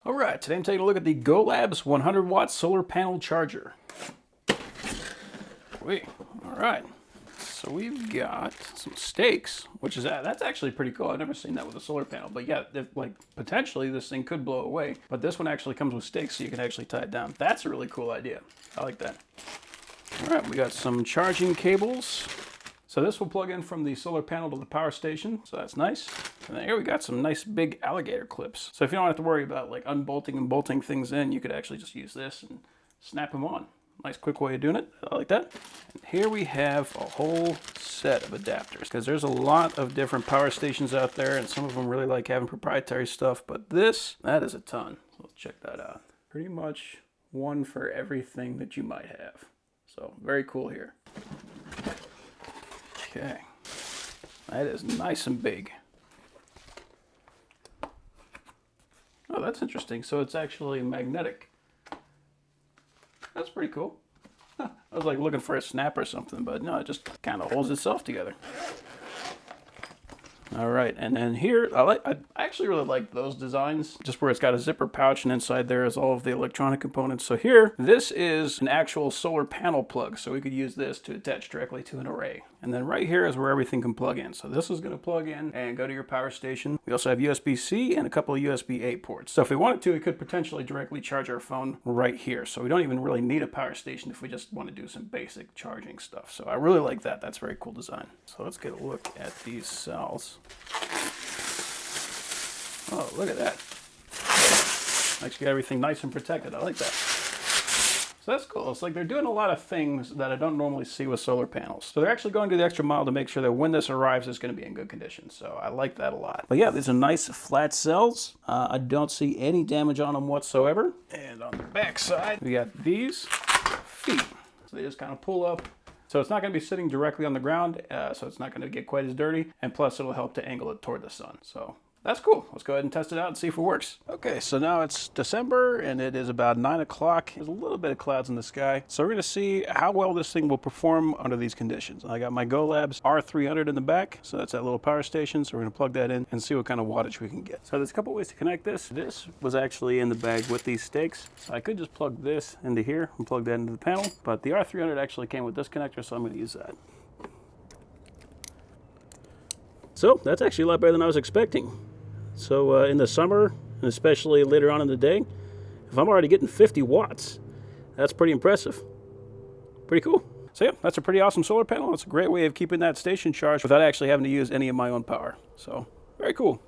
All right, today I'm taking a look at the GoLabs 100 watt solar panel charger. Wait, all right. So we've got some stakes, which is that's actually pretty cool. I've never seen that with a solar panel, but yeah, like potentially this thing could blow away. But this one actually comes with stakes, so you can actually tie it down. That's a really cool idea. I like that. All right, we got some charging cables. So this will plug in from the solar panel to the power station, so that's nice. And then here we got some nice big alligator clips. So if you don't have to worry about like unbolting and bolting things in, you could actually just use this and snap them on. Nice quick way of doing it. I like that. And here we have a whole set of adapters, because there's a lot of different power stations out there, and some of them really like having proprietary stuff, but that is a ton. So let's check that out. Pretty much one for everything that you might have. So very cool here. Okay, that is nice and big. Oh, that's interesting. So it's actually magnetic. That's pretty cool. Huh. I was like looking for a snap or something, but no, it just kind of holds itself together. All right, and then here, I actually really like those designs, just where it's got a zipper pouch and inside there is all of the electronic components. So here, this is an actual solar panel plug, so we could use this to attach directly to an array. And then right here is where everything can plug in. So this is gonna plug in and go to your power station. We also have USB-C and a couple of USB-A ports. So if we wanted to, we could potentially directly charge our phone right here. So we don't even really need a power station if we just want to do some basic charging stuff. So I really like that. That's a very cool design. So let's get a look at these cells. Oh, look at that. Makes you get everything nice and protected. I like that. So that's cool. It's like they're doing a lot of things that I don't normally see with solar panels. So they're actually going to the extra mile to make sure that when this arrives, it's going to be in good condition. So I like that a lot. But yeah, these are nice flat cells. I don't see any damage on them whatsoever. And on the back side, we got these feet. So they just kind of pull up. So it's not going to be sitting directly on the ground, so it's not going to get quite as dirty. And plus, it'll help to angle it toward the sun. So that's cool. Let's go ahead and test it out and see if it works. Okay, so now it's December and it is about 9 o'clock. There's a little bit of clouds in the sky. So we're gonna see how well this thing will perform under these conditions. I got my GoLabs R300 in the back. So that's that little power station. So we're gonna plug that in and see what kind of wattage we can get. So there's a couple ways to connect this. This was actually in the bag with these stakes. So I could just plug this into here and plug that into the panel. But the R300 actually came with this connector, so I'm gonna use that. So that's actually a lot better than I was expecting. So in the summer, and especially later on in the day, if I'm already getting 50 watts, that's pretty impressive. Pretty cool. So yeah, that's a pretty awesome solar panel. It's a great way of keeping that station charged without actually having to use any of my own power. So very cool.